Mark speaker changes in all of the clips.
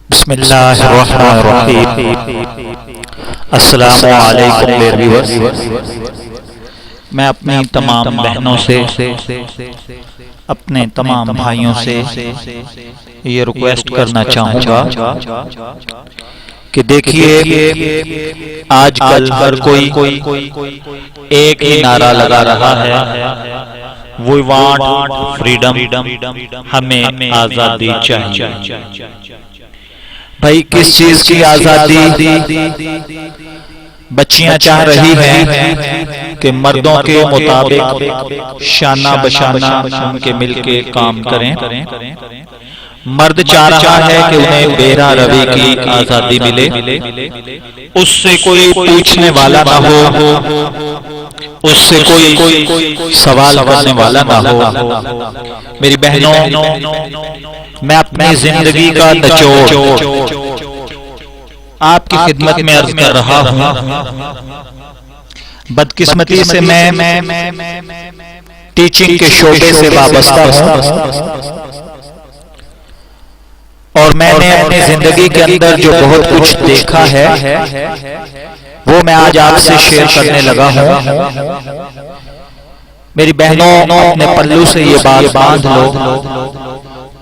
Speaker 1: बिस्मिल्लाहिर्रहमानिर्रहीम। अस्सलामु अलैकुम डियर व्यूअर्स। मैं अपनी तमाम बहनों से, अपने तमाम भाइयों से ये रिक्वेस्ट करना चाहूँगा कि देखिए, आजकल हर कोई एक ही नारा लगा रहा है, वी वांट फ्रीडम, हमें आज़ादी चाहिए। भाई, किस चीज की आजादी? बच्चियां चाह रही हैं कि मर्दों के मुताबिक शाना बशाना उनके मिलके काम करें। मर्द चाह रहा है कि उन्हें बेरा रवि की आजादी मिले, उससे कोई पूछने वाला ना हो, उससे कोई सवाल करने वाला ना हो। मेरी बहनों, मैं अपनी जिंदगी का निचोड़ आपकी खिदमत में अर्ज कर रहा हूं। बदकिस्मती से मैं टीचिंग के शोबे से वाबस्ता हूं और मैंने अपनी जिंदगी के अंदर जो बहुत कुछ देखा है वो मैं आज आपसे शेयर करने लगा हूं। मेरी बहनों, अपने पल्लू से ये बात बांध लो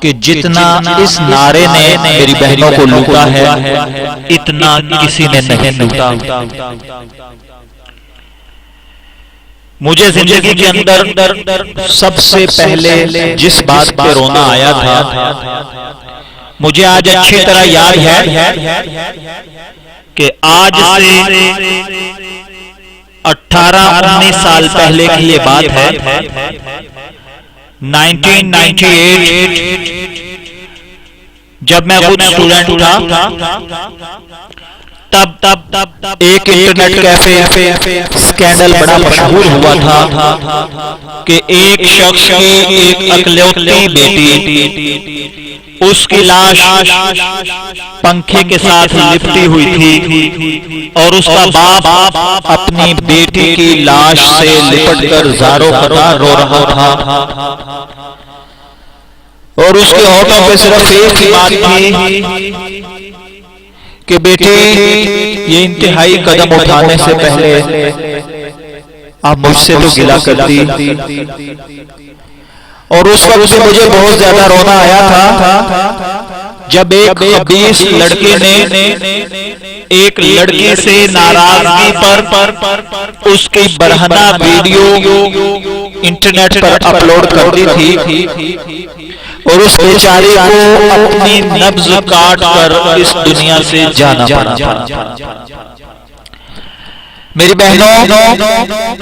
Speaker 1: कि जितना इस नारे ने मेरी बहनों को लूटा है, इतना किसी ने नहीं लूटा। मुझे जिंदगी के अंदर सबसे पहले जिस बात पे रोना आया था, मुझे आज अच्छी तरह याद है कि आज से 18-19 साल पहले की ये बात है। 1998 जब मैं खुद स्टूडेंट था, तब एक इंटरनेट कैफे स्कैंडल बड़ा मशहूर हुआ था कि एक शख्स की एक इकलौती बेटी, उसकी लाश पंखे के साथ लिपटी हुई थी और उसका बाप अपनी बेटी की लाश से लिपटकर ज़ारों कतार रो रहा था और उसके होठों पे सिर्फ एक ही बात थी कि बेटी, ये इंतहाई कदम उठाने से पहले आप मुझसे तो गिला करती। और उस वक्त मुझे बहुत ज्यादा रोना आया था जब एक 20 लड़के ने एक लड़की से नाराजगी पर उसकी बरहना वीडियो इंटरनेट पर अपलोड कर दी थी और उस बेचारे को अपनी नब्ज काट कर इस दुनिया से जाना पड़ा था। मेरी बहनों,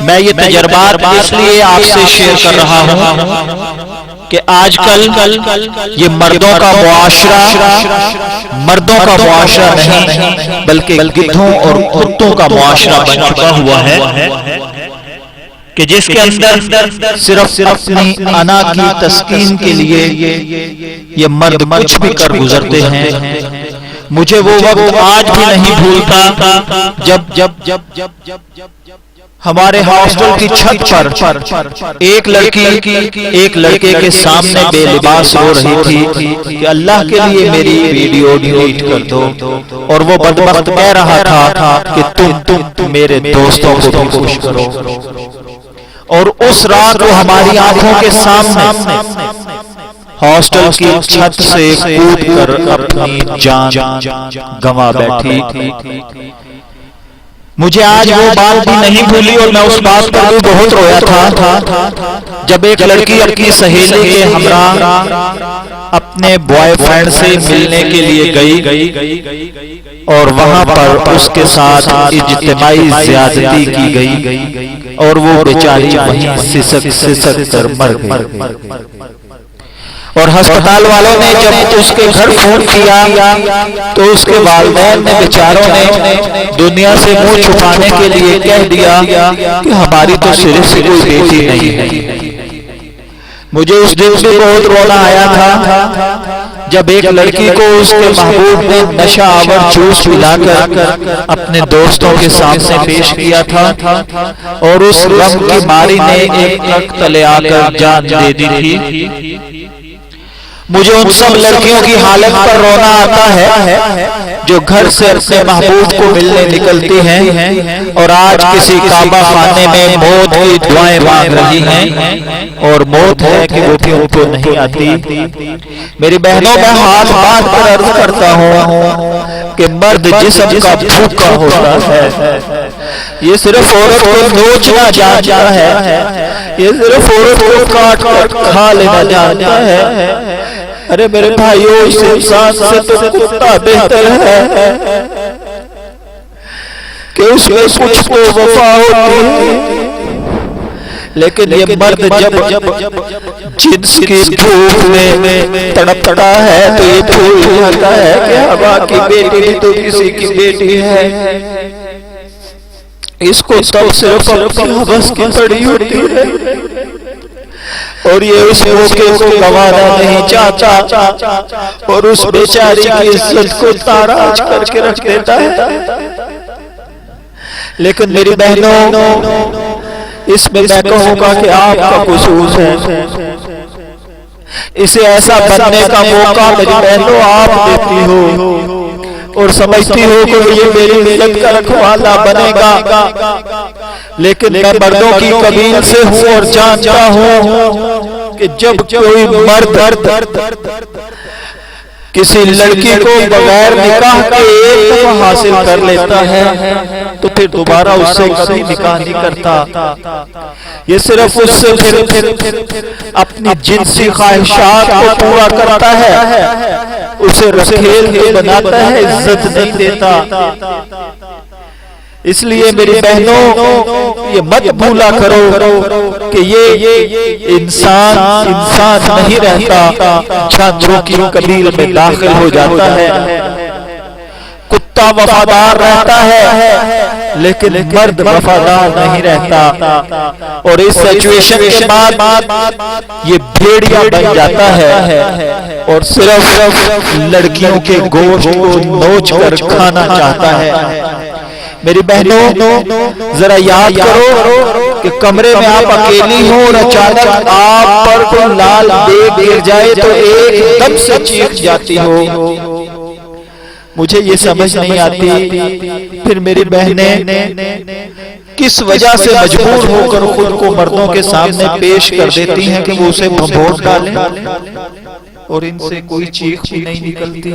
Speaker 1: मैं ये तजर्बात इसलिए आपसे शेयर कर रहा हूं कि आजकल ये मर्दों का मुआशरा नहीं, बल्कि गिद्धों और कुत्तों का मुआशरा बन चुका हुआ है कि जिसके अंदर सिर्फ अपनी अना की तस्कीन के लिए ये मर्द कुछ भी कर गुजरते हैं। मुझे वो वक्त आज भी नहीं भूलता जब हमारे हॉस्टल की छत पर एक लड़की एक लड़के के सामने बेलिबास रो रही थी कि अल्लाह के लिए मेरी वीडियो डिलीट कर दो, और वो बदबख्त कह रहा था कि तुम मेरे दोस्तों को भी खुश करो। और उस रात वो हमारी आंखों के सामने हॉस्टल की छत से कूद कर अपनी जान गंवा बैठी। मुझे आज वो बात भी नहीं भूली और मैं उस बात पर भी बहुत रोया था जब एक लड़की अपनी सहेली के हमरा अपने बॉयफ्रेंड से मिलने के लिए गई और वहां पर उसके साथ इज्तिमाई ज्यादती की गई और वो बेचारी वहीं सिसक कर मर गई। और अस्पताल वालों ने जब उसके घर फोन किया तो उसके वालिदैन ने बेचारों ने दुनिया से मुंह छुपाने के लिए कह दिया कि हमारी तो सिर्फ से कोई बेटी नहीं है। मुझे उस दिन भी बहुत रोना आया था जब एक लड़की को उसके महबूब ने नशा आवर जूस पिलाकर अपने दोस्तों के सामने पेश किया था और उस गम की मारी ने एक ट्रक तले आकर जान दे दी थी। मुझे उन सब लड़कियों की हालत पर रोना आता है जो घर से अपने महबूब को मिलने निकलती हैं और आज किसी काबा खाने में मौत की दुआएं मांग रही हैं और मौत है कि वो भी उनको नहीं आती। मेरी बहनों, मैं हाथ बांध कर अर्ज करता हूँ कि मर्द जिस्म का भूखा होता है, ये सिर्फ औरत को नोचना जानता है, ये सिर्फ औरत को काट कर खा लेना जानता है। अरे मेरे भाइयों, इस इंसान से तो कुत्ता बेहतर है कि उसमें कुछ को वफा होती है, लेकिन ये मर्द जब जिन्स की भूख में तड़पता है तो ये भूल जाता है कि हवा की बेटी भी तो किसी की बेटी है। इसको तब सिर्फ अपनी हवस की पड़ी होती है और ये उस मौके को गंवाना नहीं चाहता और उस बेचारी की इज्जत को ताराज करके रख देता है। लेकिन मेरी बहनों, इसमें मैं कहूंगा कि आपका कसूर है। इसे ऐसा बनने का मौका मेरी बहनों आप देती हो और समझती हो कि ये मेरी इज्जत का रखवाला बनेगा, लेकिन मैं मर्दों की कबील से हूँ और जानता हूँ कि जब कोई मर्द किसी लड़की को बगैर निकाह के एक दफा हासिल कर लेता है तो फिर दोबारा उससे कभी निकाह नहीं करता। ये सिर्फ उससे फिर अपनी जिनसी ख्वाहिशात को पूरा करता है, उसे रखेल के बनाता है, इज्जत नहीं देता। इसलिए मेरी बहनों, ये मत भूला करो कि ये इंसान नहीं रहता, जानवरों की कबील में दाखिल हो जाता है। कुत्ता वफादार रहता है लेकिन मर्द वफादार नहीं रहता और इस सिचुएशन के बाद ये भेड़िया बन जाता है और सिर्फ लड़कियों के गोश्त को नोच कर खाना चाहता है। मेरी बहनों, जरा याद करो कि कमरे में आप अकेली हो और अचानक आप पर कोई लाल देग गिर जाए तो एकदम से चीख जाती हो। मुझे ये समझ नहीं आती फिर मेरी बहनें किस वजह से मजबूर होकर खुद को मर्दों के सामने पेश कर देती हैं कि वो उसे भंभोर डालें और इनसे कोई चीख भी नहीं निकलती।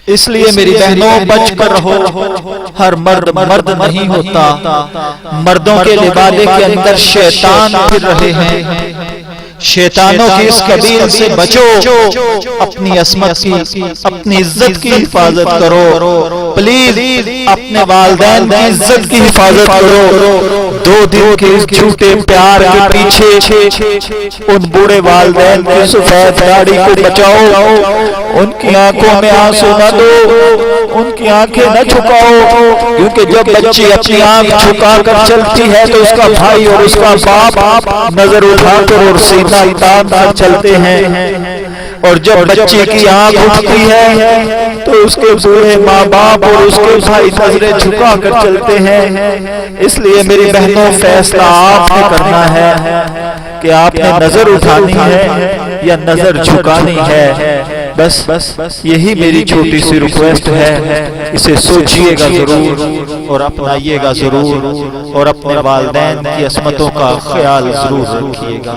Speaker 1: इसलिए मेरी बहनों, बच कर रहो। हर मर्द नहीं होता, मर्दों के लिबादे के अंदर शैतान फिर रहे हैं। शैतानों की इस कबील से बचो, अपनी अस्मत की, अपनी इज्जत की हिफाजत करो। प्लीज अपने वालिदैन की इज्जत की हिफाजत करो। 2 दिन के इस झूठे प्यार के पीछे उन बूढ़े वालिदैन की सफेद दाढ़ी को बचाओ, उनकी आंखों में आंसू न दो, उनकी आंखें न झुकाओ, क्योंकि जब बच्ची अपनी आंख झुकाकर चलती है तो उसका भाई और उसका बाप नजर उठाकर और सीधा तान कर चलते हैं और जब बच्ची की आंख उठती है तो उसके बूढ़े माँ बाप और उसके भाई नजरें झुका कर चलते हैं। इसलिए मेरी बहनों, फैसला आपने करना है कि आपने नजर उठानी है या नजर झुकानी है। बस यही मेरी छोटी सी रिक्वेस्ट है। इसे सोचिएगा जरूर और अपनाइएगा जरूर और अपने वालिदैन की अस्मतों का ख्याल जरूर रखिएगा।